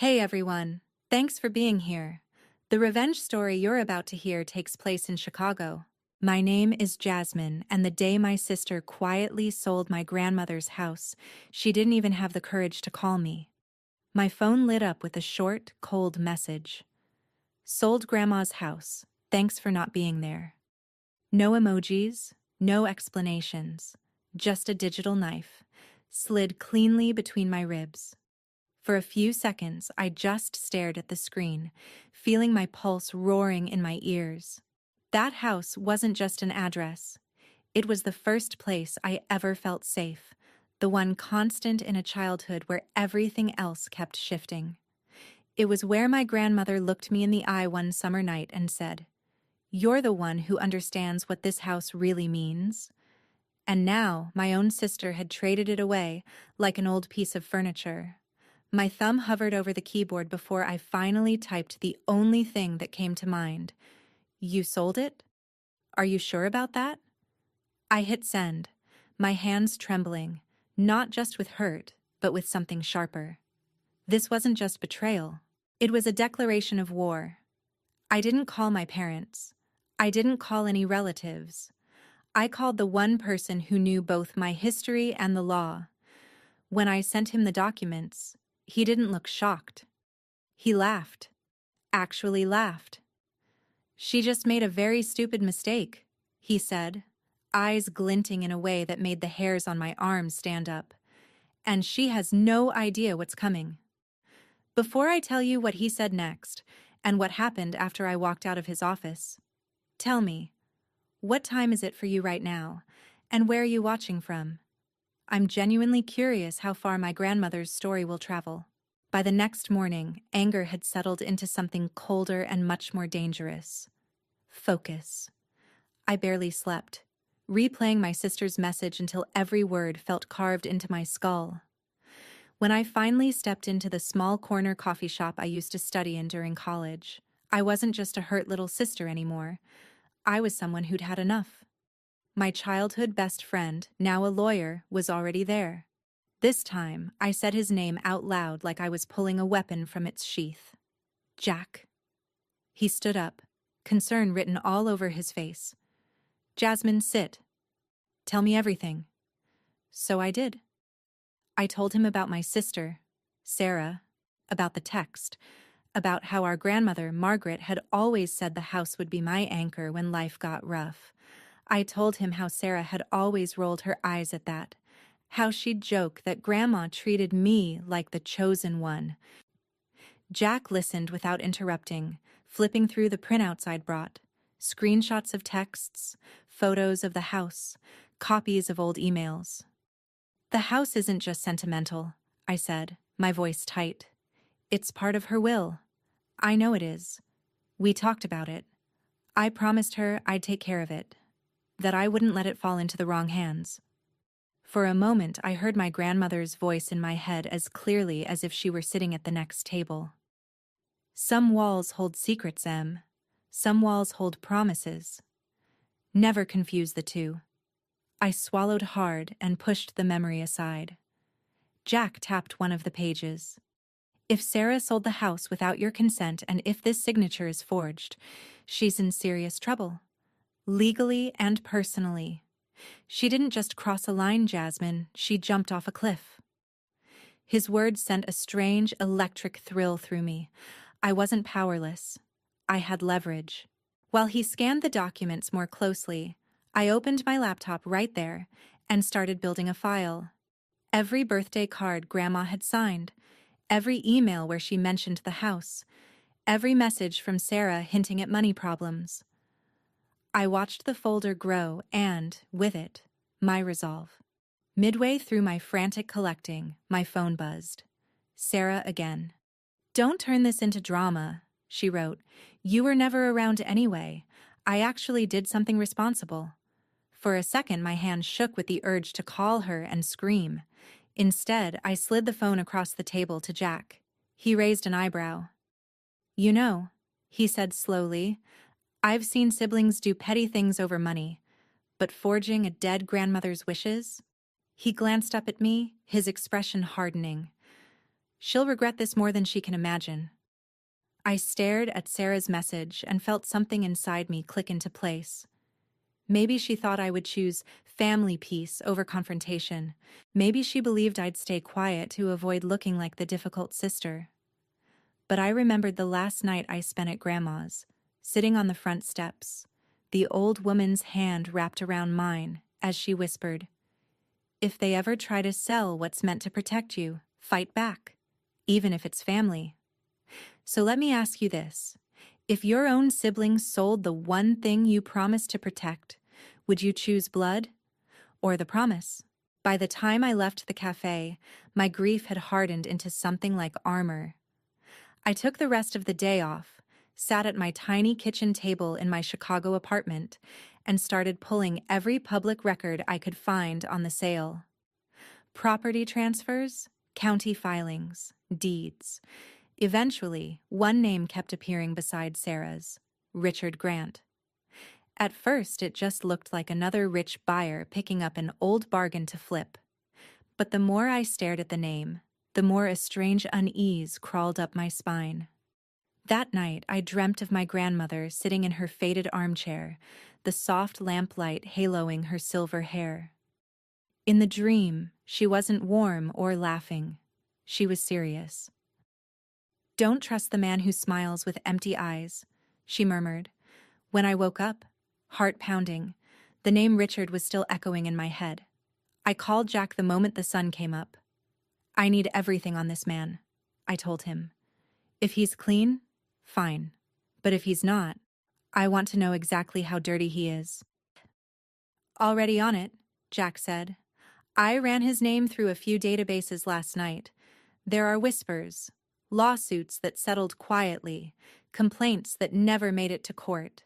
Hey everyone, thanks for being here. The revenge story you're about to hear takes place in Chicago. My name is Jasmine, and the day my sister quietly sold my grandmother's house, she didn't even have the courage to call me. My phone lit up with a short, cold message. Sold Grandma's house. Thanks for not being there. No emojis, no explanations. Just a digital knife, slid cleanly between my ribs. For a few seconds, I just stared at the screen, feeling my pulse roaring in my ears. That house wasn't just an address. It was the first place I ever felt safe, the one constant in a childhood where everything else kept shifting. It was where my grandmother looked me in the eye one summer night and said, "You're the one who understands what this house really means." And now my own sister had traded it away like an old piece of furniture. My thumb hovered over the keyboard before I finally typed the only thing that came to mind. "You sold it? Are you sure about that?" I hit send, my hands trembling, not just with hurt, but with something sharper. This wasn't just betrayal. It was a declaration of war. I didn't call my parents. I didn't call any relatives. I called the one person who knew both my history and the law. When I sent him the documents, he didn't look shocked. He laughed. Actually laughed. "She just made a very stupid mistake," he said, eyes glinting in a way that made the hairs on my arms stand up. "And she has no idea what's coming." Before I tell you what he said next, and what happened after I walked out of his office, tell me, what time is it for you right now, and where are you watching from? I'm genuinely curious how far my grandmother's story will travel. By the next morning, anger had settled into something colder and much more dangerous. Focus. I barely slept, replaying my sister's message until every word felt carved into my skull. When I finally stepped into the small corner coffee shop I used to study in during college, I wasn't just a hurt little sister anymore. I was someone who'd had enough. My childhood best friend, now a lawyer, was already there. This time, I said his name out loud like I was pulling a weapon from its sheath. "Jack." He stood up, concern written all over his face. "Jasmine, sit. Tell me everything." So I did. I told him about my sister, Sarah, about the text, about how our grandmother, Margaret, had always said the house would be my anchor when life got rough. I told him how Sarah had always rolled her eyes at that, how she'd joke that Grandma treated me like the chosen one. Jack listened without interrupting, flipping through the printouts I'd brought, screenshots of texts, photos of the house, copies of old emails. "The house isn't just sentimental," I said, my voice tight. "It's part of her will. I know it is. We talked about it. I promised her I'd take care of it, that I wouldn't let it fall into the wrong hands." For a moment, I heard my grandmother's voice in my head as clearly as if she were sitting at the next table. "Some walls hold secrets, Em. Some walls hold promises. Never confuse the two." I swallowed hard and pushed the memory aside. Jack tapped one of the pages. "If Sarah sold the house without your consent and if this signature is forged, she's in serious trouble. Legally and personally. She didn't just cross a line, Jasmine, she jumped off a cliff." His words sent a strange, electric thrill through me. I wasn't powerless. I had leverage. While he scanned the documents more closely, I opened my laptop right there and started building a file. Every birthday card Grandma had signed, every email where she mentioned the house, every message from Sarah hinting at money problems. I watched the folder grow and, with it, my resolve. Midway through my frantic collecting, my phone buzzed. Sarah again. "Don't turn this into drama," she wrote. "You were never around anyway. I actually did something responsible." For a second, my hand shook with the urge to call her and scream. Instead, I slid the phone across the table to Jack. He raised an eyebrow. "You know," he said slowly, "I've seen siblings do petty things over money, but forging a dead grandmother's wishes?" He glanced up at me, his expression hardening. She'll regret this more than she can imagine. I stared at Sarah's message and felt something inside me click into place. Maybe she thought I would choose family peace over confrontation. Maybe she believed I'd stay quiet to avoid looking like the difficult sister. But I remembered the last night I spent at Grandma's, sitting on the front steps, the old woman's hand wrapped around mine as she whispered, "If they ever try to sell what's meant to protect you, fight back, even if it's family." So let me ask you this. If your own siblings sold the one thing you promised to protect, would you choose blood or the promise? By the time I left the cafe, my grief had hardened into something like armor. I took the rest of the day off, sat at my tiny kitchen table in my Chicago apartment, and started pulling every public record I could find on the sale. Property transfers, county filings, deeds. Eventually, one name kept appearing beside Sarah's, Richard Grant. At first, it just looked like another rich buyer picking up an old bargain to flip. But the more I stared at the name, the more a strange unease crawled up my spine. That night, I dreamt of my grandmother sitting in her faded armchair, the soft lamplight haloing her silver hair. In the dream, she wasn't warm or laughing. She was serious. "Don't trust the man who smiles with empty eyes," she murmured. When I woke up, heart pounding, the name Richard was still echoing in my head. I called Jack the moment the sun came up. "I need everything on this man," I told him. "If he's clean, fine. But if he's not, I want to know exactly how dirty he is." "Already on it," Jack said. "I ran his name through a few databases last night. There are whispers, lawsuits that settled quietly, complaints that never made it to court.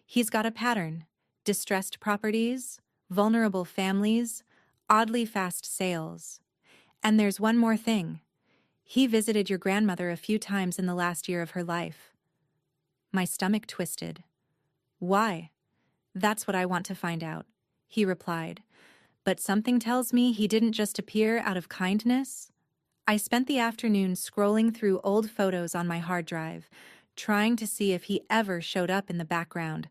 He's got a pattern: distressed properties, vulnerable families, oddly fast sales. And there's one more thing. He visited your grandmother a few times in the last year of her life." My stomach twisted. "Why?" "That's what I want to find out," he replied. "But something tells me he didn't just appear out of kindness." I spent the afternoon scrolling through old photos on my hard drive, trying to see if he ever showed up in the background.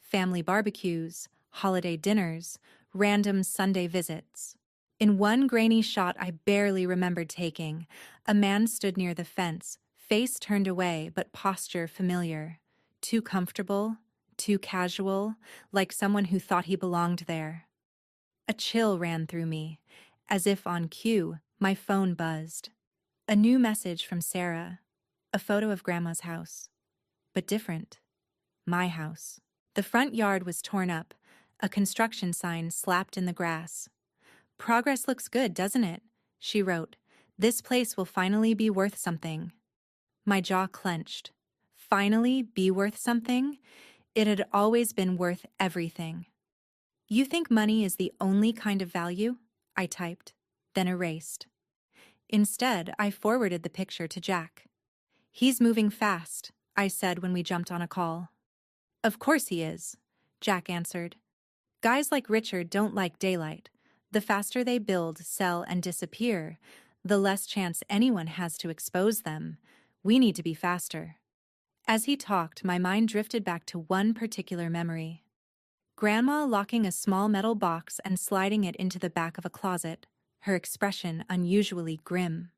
Family barbecues, holiday dinners, random Sunday visits. In one grainy shot I barely remembered taking, a man stood near the fence, face turned away but posture familiar. Too comfortable, too casual, like someone who thought he belonged there. A chill ran through me. As if on cue, my phone buzzed. A new message from Sarah. A photo of Grandma's house. But different. My house. The front yard was torn up, a construction sign slapped in the grass. "Progress looks good, doesn't it?" she wrote. "This place will finally be worth something." My jaw clenched. Finally be worth something? It had always been worth everything. "You think money is the only kind of value?" I typed, then erased. Instead, I forwarded the picture to Jack. "He's moving fast," I said when we jumped on a call. "Of course he is," Jack answered. "Guys like Richard don't like daylight. The faster they build, sell, and disappear, the less chance anyone has to expose them. We need to be faster." As he talked, my mind drifted back to one particular memory. Grandma locking a small metal box and sliding it into the back of a closet, her expression unusually grim.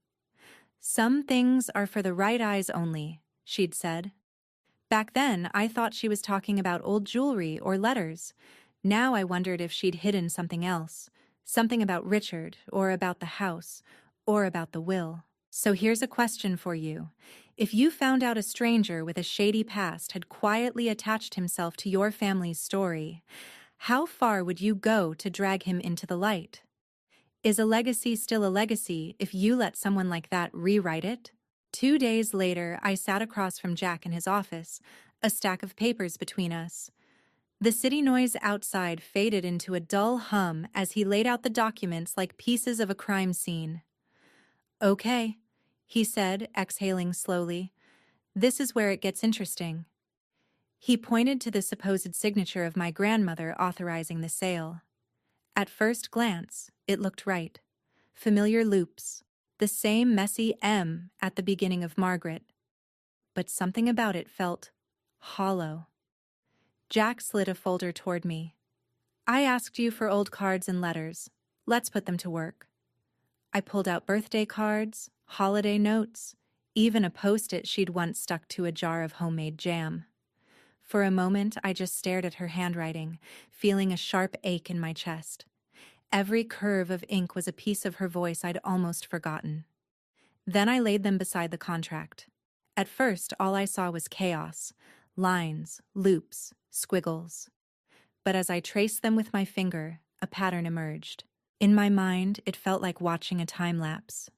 "Some things are for the right eyes only," she'd said. Back then, I thought she was talking about old jewelry or letters. Now I wondered if she'd hidden something else. Something about Richard, or about the house, or about the will. So here's a question for you. If you found out a stranger with a shady past had quietly attached himself to your family's story, how far would you go to drag him into the light? Is a legacy still a legacy if you let someone like that rewrite it? 2 days later, I sat across from Jack in his office, a stack of papers between us. The city noise outside faded into a dull hum as he laid out the documents like pieces of a crime scene. "Okay," he said, exhaling slowly. "This is where it gets interesting." He pointed to the supposed signature of my grandmother authorizing the sale. At first glance, it looked right. Familiar loops, The same messy M at the beginning of Margaret. But something about it felt hollow. Jack slid a folder toward me. I asked you for old cards and letters. Let's put them to work. I pulled out birthday cards, holiday notes, even a post-it she'd once stuck to a jar of homemade jam. For a moment, I just stared at her handwriting, feeling a sharp ache in my chest. Every curve of ink was a piece of her voice I'd almost forgotten. Then I laid them beside the contract. At first, all I saw was chaos, lines, loops, squiggles. But as I traced them with my finger, a pattern emerged. In my mind, it felt like watching a time-lapse.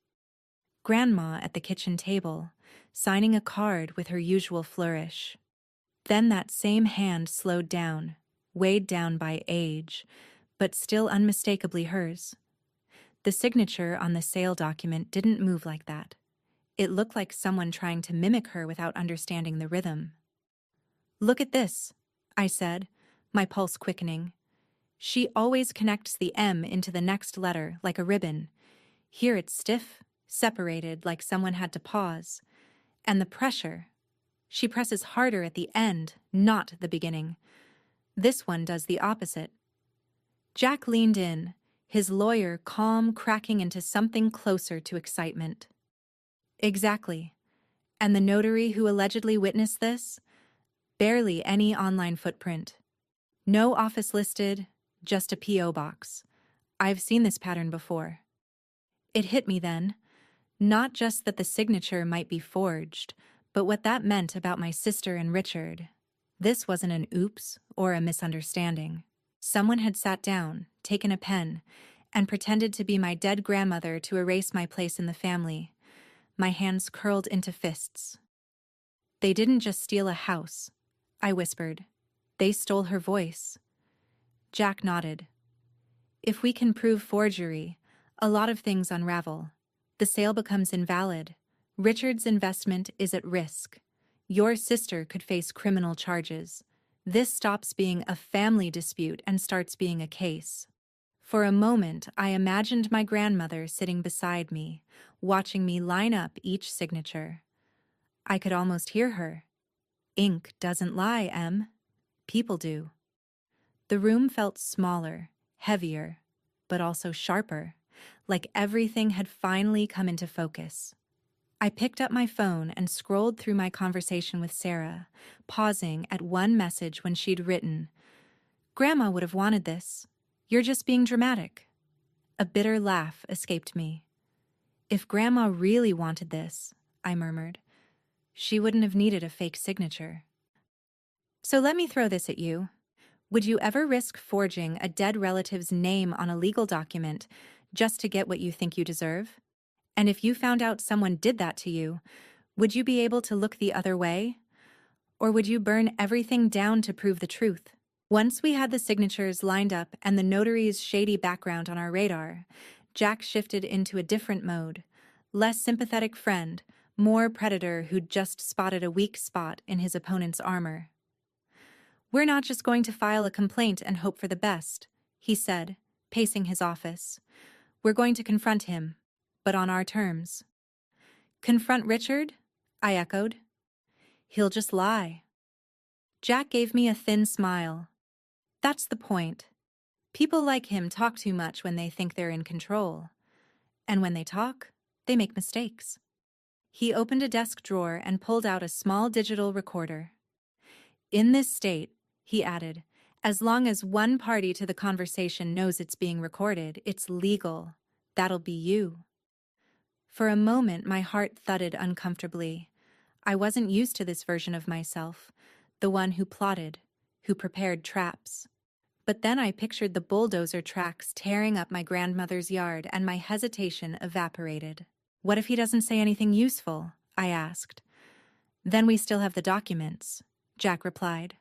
Grandma at the kitchen table, signing a card with her usual flourish. Then that same hand slowed down, weighed down by age, but still unmistakably hers. The signature on the sale document didn't move like that. It looked like someone trying to mimic her without understanding the rhythm. "Look at this," I said, my pulse quickening. She always connects the M into the next letter like a ribbon. Here it's stiff, separated like someone had to pause. And the pressure. She presses harder at the end, not the beginning. This one does the opposite. Jack leaned in, his lawyer calm, cracking into something closer to excitement. Exactly. And the notary who allegedly witnessed this? Barely any online footprint. No office listed, just a P.O. box. I've seen this pattern before. It hit me then. Not just that the signature might be forged, but what that meant about my sister and Richard. This wasn't an oops or a misunderstanding. Someone had sat down, taken a pen, and pretended to be my dead grandmother to erase my place in the family. My hands curled into fists. They didn't just steal a house, I whispered. They stole her voice. Jack nodded. If we can prove forgery, a lot of things unravel. The sale becomes invalid. Richard's investment is at risk. Your sister could face criminal charges. This stops being a family dispute and starts being a case. For a moment, I imagined my grandmother sitting beside me, watching me line up each signature. I could almost hear her. Ink doesn't lie, Em. People do. The room felt smaller, heavier, but also sharper, like everything had finally come into focus. I picked up my phone and scrolled through my conversation with Sarah, pausing at one message when she'd written, "Grandma would have wanted this. You're just being dramatic." A bitter laugh escaped me. If Grandma really wanted this, I murmured, she wouldn't have needed a fake signature. So let me throw this at you. Would you ever risk forging a dead relative's name on a legal document just to get what you think you deserve? And if you found out someone did that to you, would you be able to look the other way? Or would you burn everything down to prove the truth? Once we had the signatures lined up and the notary's shady background on our radar, Jack shifted into a different mode. Less sympathetic friend, more predator who'd just spotted a weak spot in his opponent's armor. "We're not just going to file a complaint and hope for the best," he said, pacing his office. "We're going to confront him, but on our terms." "Confront Richard?" I echoed. "He'll just lie." Jack gave me a thin smile. "That's the point. People like him talk too much when they think they're in control. And when they talk, they make mistakes." He opened a desk drawer and pulled out a small digital recorder. "In this state," he added, "as long as one party to the conversation knows it's being recorded, it's legal. That'll be you." For a moment, my heart thudded uncomfortably. I wasn't used to this version of myself, the one who plotted, who prepared traps. But then I pictured the bulldozer tracks tearing up my grandmother's yard, and my hesitation evaporated. "What if he doesn't say anything useful?" I asked. "Then we still have the documents," Jack replied.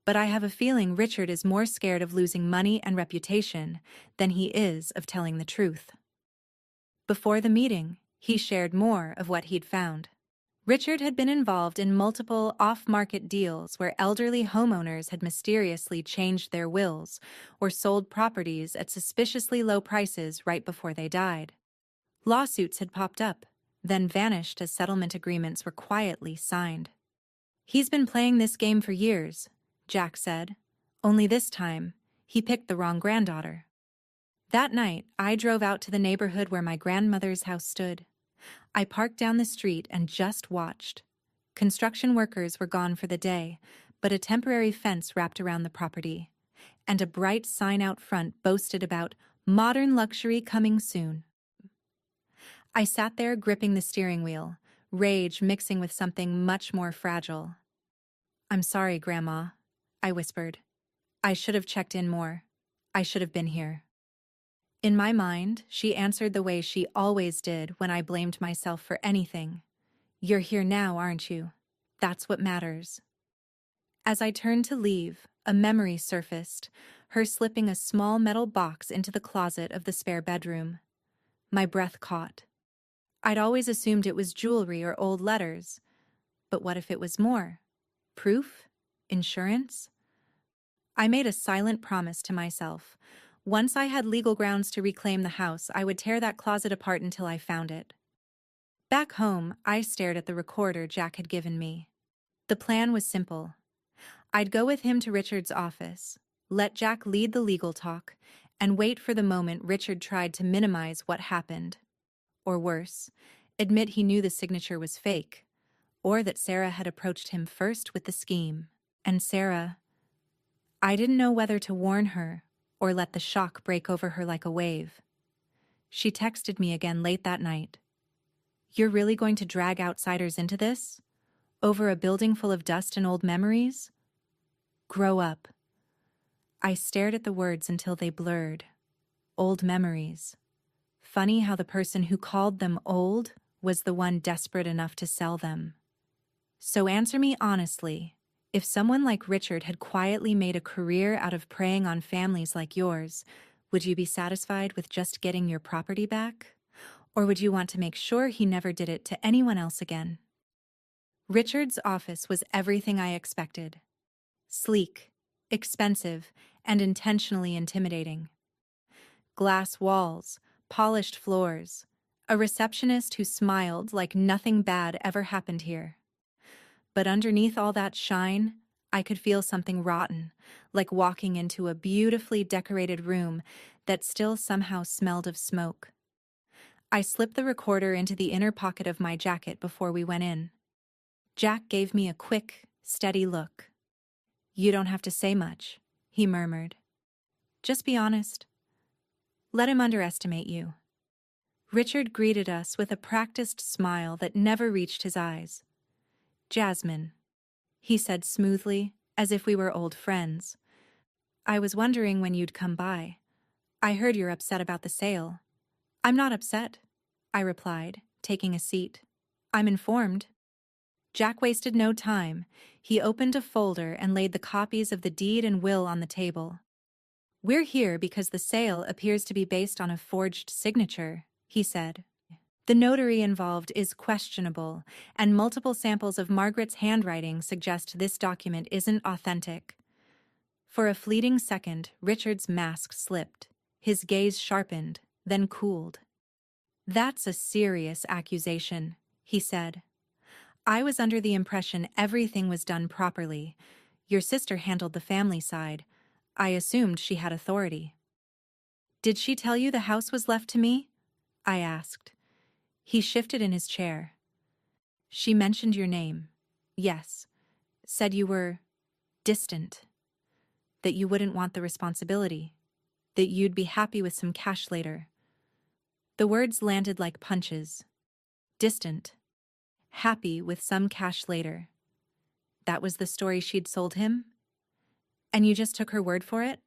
"But I have a feeling Richard is more scared of losing money and reputation than he is of telling the truth." Before the meeting, he shared more of what he'd found. Richard had been involved in multiple off-market deals where elderly homeowners had mysteriously changed their wills or sold properties at suspiciously low prices right before they died. Lawsuits had popped up, then vanished as settlement agreements were quietly signed. "He's been playing this game for years," Jack said. "Only this time, he picked the wrong granddaughter." That night, I drove out to the neighborhood where my grandmother's house stood. I parked down the street and just watched. Construction workers were gone for the day, but a temporary fence wrapped around the property, and a bright sign out front boasted about modern luxury coming soon. I sat there gripping the steering wheel, rage mixing with something much more fragile. "I'm sorry, Grandma," I whispered. "I should have checked in more. I should have been here." In my mind, she answered the way she always did when I blamed myself for anything. "You're here now, aren't you? That's what matters." As I turned to leave, a memory surfaced, her slipping a small metal box into the closet of the spare bedroom. My breath caught. I'd always assumed it was jewelry or old letters. But what if it was more? Proof? Insurance? I made a silent promise to myself. Once I had legal grounds to reclaim the house, I would tear that closet apart until I found it. Back home, I stared at the recorder Jack had given me. The plan was simple. I'd go with him to Richard's office, let Jack lead the legal talk, and wait for the moment Richard tried to minimize what happened. Or worse, admit he knew the signature was fake, or that Sarah had approached him first with the scheme. And Sarah, I didn't know whether to warn her or let the shock break over her like a wave. She texted me again late that night. "You're really going to drag outsiders into this? Over a building full of dust and old memories? Grow up." I stared at the words until they blurred. Old memories. Funny how the person who called them old was the one desperate enough to sell them. So answer me honestly. If someone like Richard had quietly made a career out of preying on families like yours, would you be satisfied with just getting your property back? Or would you want to make sure he never did it to anyone else again? Richard's office was everything I expected. Sleek, expensive, and intentionally intimidating. Glass walls, polished floors, a receptionist who smiled like nothing bad ever happened here. But underneath all that shine, I could feel something rotten, like walking into a beautifully decorated room that still somehow smelled of smoke. I slipped the recorder into the inner pocket of my jacket before we went in. Jack gave me a quick, steady look. "You don't have to say much," he murmured. "Just be honest. Let him underestimate you." Richard greeted us with a practiced smile that never reached his eyes. "Jasmine," he said smoothly, as if we were old friends. "I was wondering when you'd come by. I heard you're upset about the sale." "I'm not upset," I replied, taking a seat. "I'm informed." Jack wasted no time. He opened a folder and laid the copies of the deed and will on the table. "We're here because the sale appears to be based on a forged signature," he said. "The notary involved is questionable, and multiple samples of Margaret's handwriting suggest this document isn't authentic." For a fleeting second, Richard's mask slipped. His gaze sharpened, then cooled. "That's a serious accusation," he said. "I was under the impression everything was done properly. Your sister handled the family side. I assumed she had authority." "Did she tell you the house was left to me?" I asked. He shifted in his chair. "She mentioned your name. Yes. Said you were distant. That you wouldn't want the responsibility. That you'd be happy with some cash later." The words landed like punches. Distant. Happy with some cash later. That was the story she'd sold him? "And you just took her word for it?"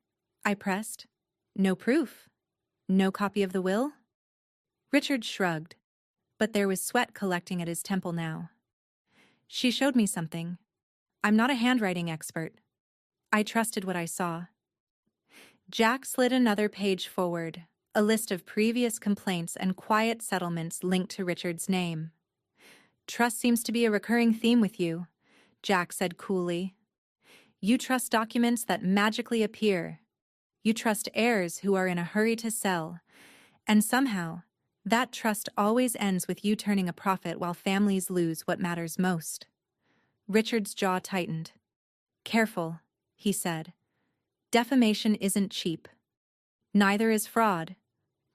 I pressed. "No proof? No copy of the will?" Richard shrugged, but there was sweat collecting at his temple now. "She showed me something. I'm not a handwriting expert. I trusted what I saw." Jack slid another page forward, a list of previous complaints and quiet settlements linked to Richard's name. "Trust seems to be a recurring theme with you," Jack said coolly. "You trust documents that magically appear. You trust heirs who are in a hurry to sell. And somehow, That trust always ends with you turning a profit while families lose what matters most. Richard's jaw tightened. Careful, he said. Defamation isn't cheap. Neither is fraud,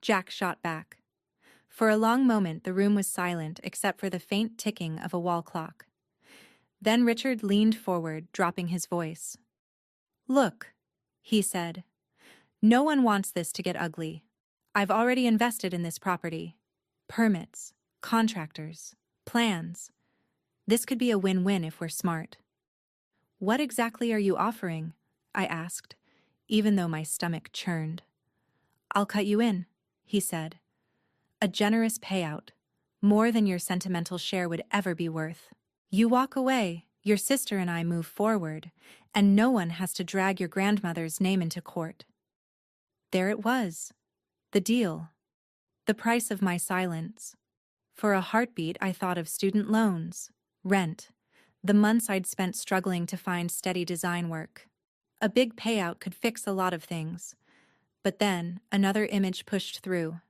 Jack shot back. For a long moment the room was silent except for the faint ticking of a wall clock. Then Richard leaned forward, dropping his voice. Look, he said. No one wants this to get ugly. I've already invested in this property. Permits, contractors, plans. This could be a win-win if we're smart. What exactly are you offering? I asked, even though my stomach churned. I'll cut you in, he said. A generous payout, more than your sentimental share would ever be worth. You walk away, your sister and I move forward, and no one has to drag your grandmother's name into court. There it was. The deal. The price of my silence. For a heartbeat I thought of student loans, rent, the months I'd spent struggling to find steady design work. A big payout could fix a lot of things. But then another image pushed through.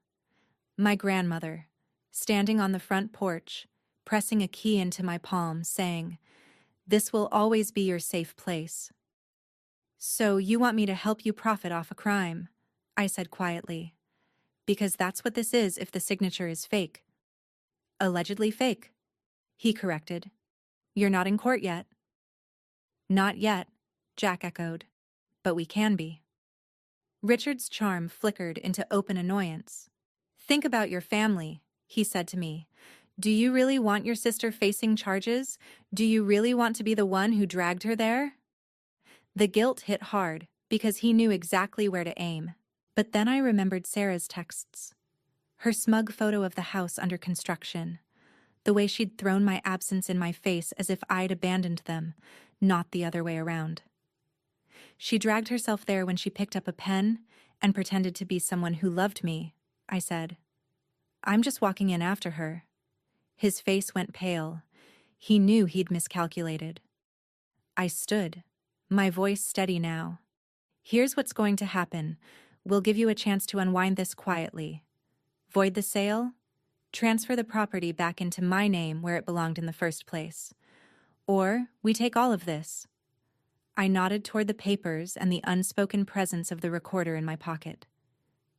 My grandmother, standing on the front porch, pressing a key into my palm, saying, "This will always be your safe place." So you want me to help you profit off a crime, I said quietly. Because that's what this is if the signature is fake. Allegedly fake, he corrected. You're not in court yet. Not yet, Jack echoed. But we can be. Richard's charm flickered into open annoyance. Think about your family, he said to me. Do you really want your sister facing charges? Do you really want to be the one who dragged her there? The guilt hit hard, because he knew exactly where to aim. But then I remembered Sarah's texts. Her smug photo of the house under construction. The way she'd thrown my absence in my face as if I'd abandoned them, not the other way around. She dragged herself there when she picked up a pen and pretended to be someone who loved me, I said. I'm just walking in after her. His face went pale. He knew he'd miscalculated. I stood, my voice steady now. Here's what's going to happen. We'll give you a chance to unwind this quietly. Void the sale, transfer the property back into my name where it belonged in the first place. Or we take all of this. I nodded toward the papers and the unspoken presence of the recorder in my pocket.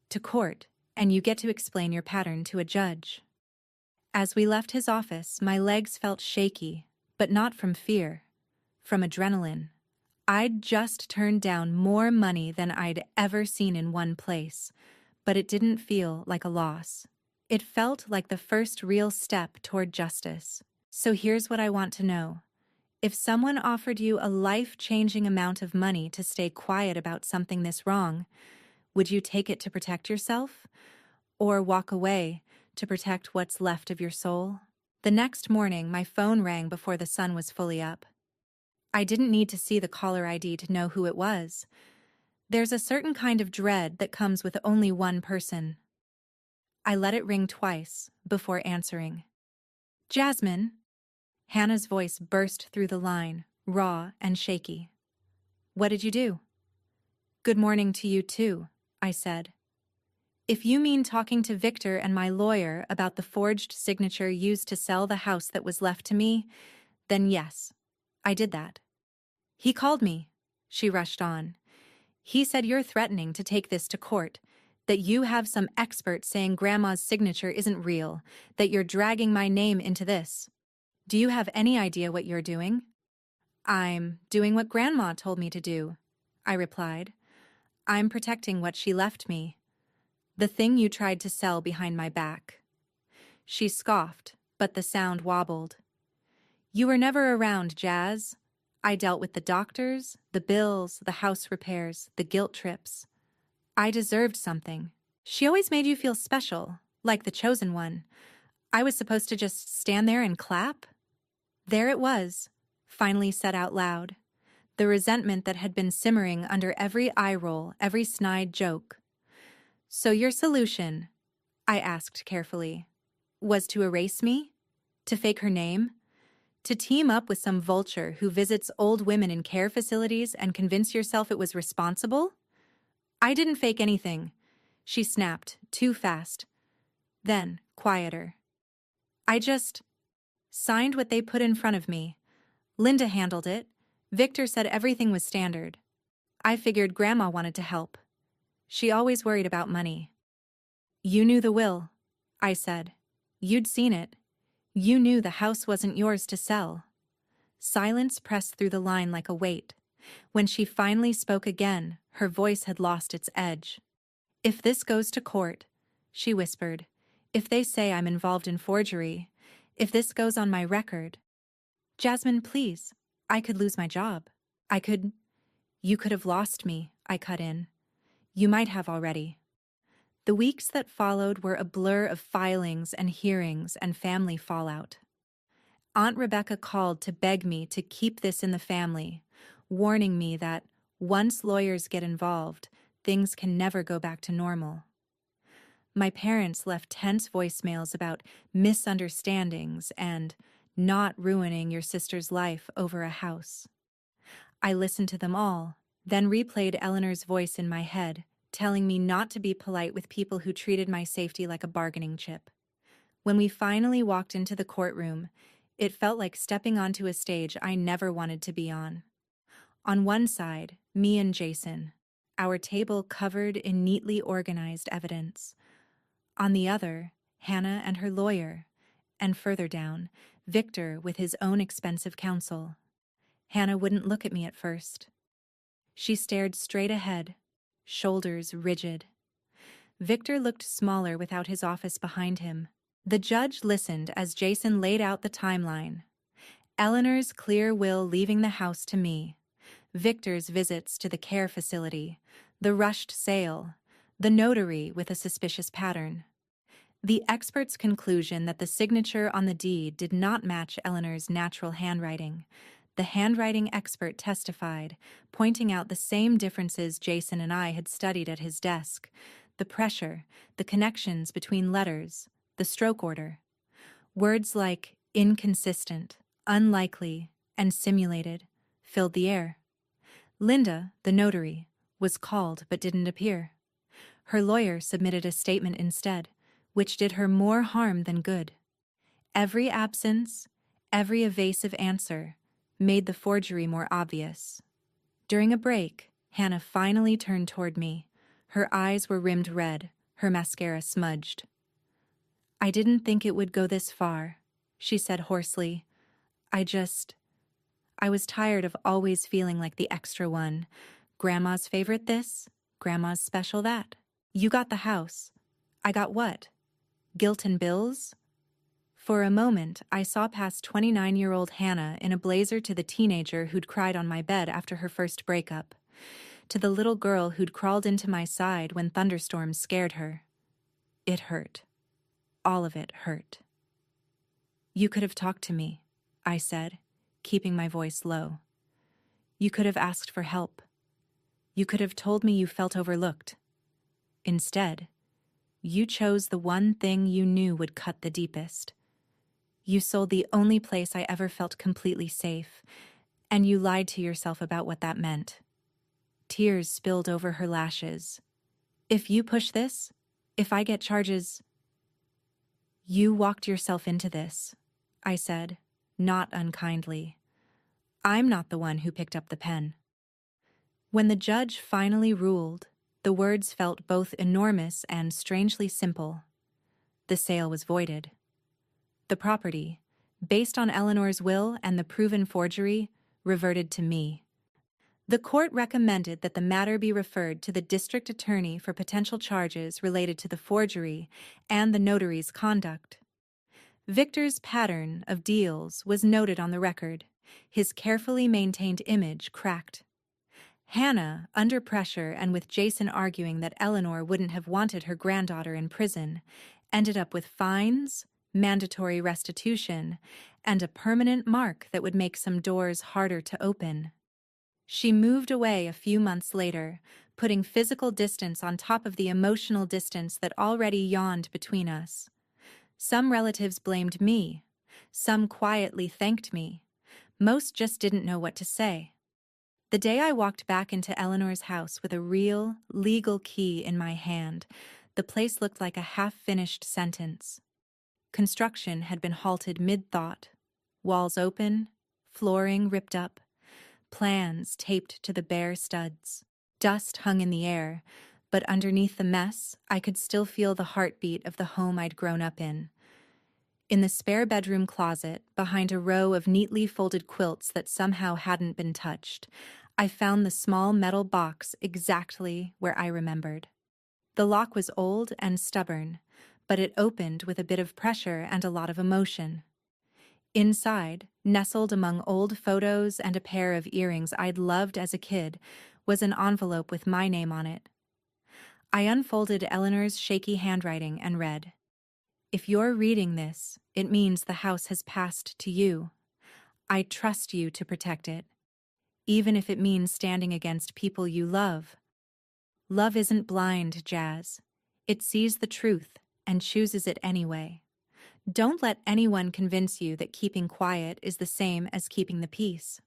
To court, and you get to explain your pattern to a judge. As we left his office, my legs felt shaky, but not from fear, from adrenaline. I'd just turned down more money than I'd ever seen in one place, but it didn't feel like a loss. It felt like the first real step toward justice. So here's what I want to know. If someone offered you a life-changing amount of money to stay quiet about something this wrong, would you take it to protect yourself? Or walk away to protect what's left of your soul? The next morning, my phone rang before the sun was fully up. I didn't need to see the caller ID to know who it was. There's a certain kind of dread that comes with only one person. I let it ring twice before answering. Jasmine. Hannah's voice burst through the line, raw and shaky. What did you do? Good morning to you too, I said. If you mean talking to Victor and my lawyer about the forged signature used to sell the house that was left to me, then yes, I did that. He called me, she rushed on. He said you're threatening to take this to court, that you have some expert saying Grandma's signature isn't real, that you're dragging my name into this. Do you have any idea what you're doing? I'm doing what Grandma told me to do, I replied. I'm protecting what she left me. The thing you tried to sell behind my back. She scoffed, but the sound wobbled. You were never around, Jazz. I dealt with the doctors, the bills, the house repairs, the guilt trips. I deserved something. She always made you feel special, like the chosen one. I was supposed to just stand there and clap? There it was, finally said out loud. The resentment that had been simmering under every eye roll, every snide joke. So your solution, I asked carefully, was to erase me? To fake her name? To team up with some vulture who visits old women in care facilities and convince yourself it was responsible? I didn't fake anything, she snapped, too fast. Then, quieter. I just signed what they put in front of me. Linda handled it. Victor said everything was standard. I figured Grandma wanted to help. She always worried about money. You knew the will, I said. You'd seen it. You knew the house wasn't yours to sell. Silence pressed through the line like a weight. When she finally spoke again, her voice had lost its edge. If this goes to court, she whispered, if they say I'm involved in forgery, if this goes on my record. Jasmine, please, I could lose my job. You could have lost me, I cut in. You might have already. The weeks that followed were a blur of filings and hearings and family fallout. Aunt Rebecca called to beg me to keep this in the family, warning me that once lawyers get involved, things can never go back to normal. My parents left tense voicemails about misunderstandings and not ruining your sister's life over a house. I listened to them all, then replayed Eleanor's voice in my head, telling me not to be polite with people who treated my safety like a bargaining chip. When we finally walked into the courtroom, it felt like stepping onto a stage I never wanted to be on. On one side, me and Jason, our table covered in neatly organized evidence. On the other, Hannah and her lawyer, and further down, Victor with his own expensive counsel. Hannah wouldn't look at me at first. She stared straight ahead, shoulders rigid. Victor looked smaller without his office behind him. The judge listened as Jason laid out the timeline. Eleanor's clear will leaving the house to me. Victor's visits to the care facility, the rushed sale, the notary with a suspicious pattern. The expert's conclusion that the signature on the deed did not match Eleanor's natural handwriting. The handwriting expert testified, pointing out the same differences Jason and I had studied at his desk: the pressure, the connections between letters, the stroke order. Words like inconsistent, unlikely, and simulated filled the air. Linda, the notary, was called but didn't appear. Her lawyer submitted a statement instead, which did her more harm than good. Every absence, every evasive answer, made the forgery more obvious. During a break, Hannah finally turned toward me. Her eyes were rimmed red, her mascara smudged. I didn't think it would go this far, she said hoarsely. I was tired of always feeling like the extra one. Grandma's favorite this, Grandma's special that. You got the house. I got what? Guilt and bills? For a moment, I saw past 29-year-old Hannah in a blazer to the teenager who'd cried on my bed after her first breakup, to the little girl who'd crawled into my side when thunderstorms scared her. It hurt. All of it hurt. You could have talked to me, I said, keeping my voice low. You could have asked for help. You could have told me you felt overlooked. Instead, you chose the one thing you knew would cut the deepest. You sold the only place I ever felt completely safe, and you lied to yourself about what that meant. Tears spilled over her lashes. If you push this, if I get charges... You walked yourself into this, I said, not unkindly. I'm not the one who picked up the pen. When the judge finally ruled, the words felt both enormous and strangely simple. The sale was voided. The property, based on Eleanor's will and the proven forgery, reverted to me. The court recommended that the matter be referred to the district attorney for potential charges related to the forgery and the notary's conduct. Victor's pattern of deals was noted on the record, his carefully maintained image cracked. Hannah, under pressure and with Jason arguing that Eleanor wouldn't have wanted her granddaughter in prison, ended up with fines, mandatory restitution, and a permanent mark that would make some doors harder to open. She moved away a few months later, putting physical distance on top of the emotional distance that already yawned between us. Some relatives blamed me. Some quietly thanked me. Most just didn't know what to say. The day I walked back into Eleanor's house with a real, legal key in my hand, The place looked like a half-finished sentence. Construction had been halted mid-thought. Walls open, flooring ripped up, plans taped to the bare studs. Dust hung in the air, but underneath the mess, I could still feel the heartbeat of the home I'd grown up in. In the spare bedroom closet, behind a row of neatly folded quilts that somehow hadn't been touched, I found the small metal box exactly where I remembered. The lock was old and stubborn, but it opened with a bit of pressure and a lot of emotion. Inside, nestled among old photos and a pair of earrings I'd loved as a kid, was an envelope with my name on it. I unfolded Eleanor's shaky handwriting and read, "If you're reading this, it means the house has passed to you. I trust you to protect it, even if it means standing against people you love. Love isn't blind, Jazz. It sees the truth and chooses it anyway. Don't let anyone convince you that keeping quiet is the same as keeping the peace."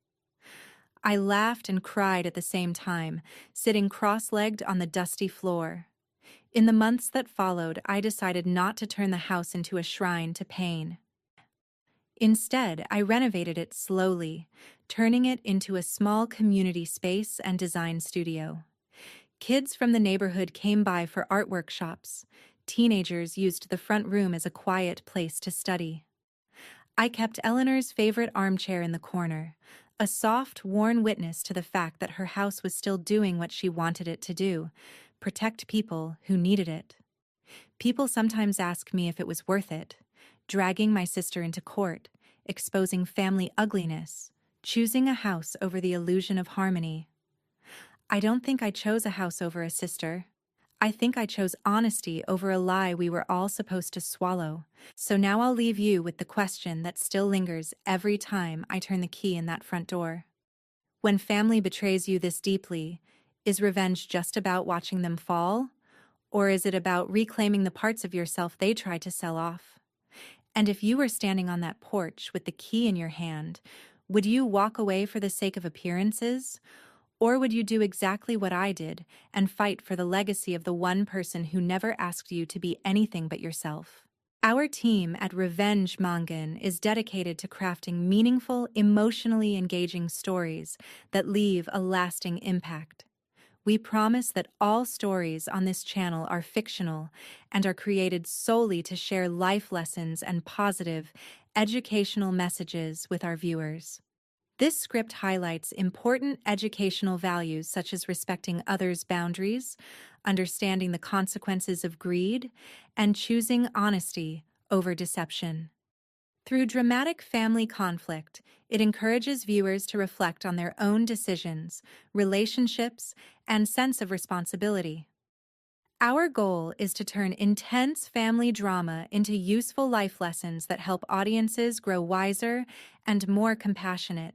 I laughed and cried at the same time, sitting cross-legged on the dusty floor. In the months that followed, I decided not to turn the house into a shrine to pain. Instead, I renovated it slowly, turning it into a small community space and design studio. Kids from the neighborhood came by for art workshops. Teenagers used the front room as a quiet place to study. I kept Eleanor's favorite armchair in the corner, a soft, worn witness to the fact that her house was still doing what she wanted it to do, protect people who needed it. People sometimes ask me if it was worth it, dragging my sister into court, exposing family ugliness, choosing a house over the illusion of harmony. I don't think I chose a house over a sister. I think I chose honesty over a lie we were all supposed to swallow. So now I'll leave you with the question that still lingers every time I turn the key in that front door. When family betrays you this deeply, is revenge just about watching them fall? Or is it about reclaiming the parts of yourself they tried to sell off? And if you were standing on that porch with the key in your hand, would you walk away for the sake of appearances? Or would you do exactly what I did and fight for the legacy of the one person who never asked you to be anything but yourself? Our team at Revenge Mangan is dedicated to crafting meaningful, emotionally engaging stories that leave a lasting impact. We promise that all stories on this channel are fictional and are created solely to share life lessons and positive, educational messages with our viewers. This script highlights important educational values such as respecting others' boundaries, understanding the consequences of greed, and choosing honesty over deception. Through dramatic family conflict, it encourages viewers to reflect on their own decisions, relationships, and sense of responsibility. Our goal is to turn intense family drama into useful life lessons that help audiences grow wiser and more compassionate.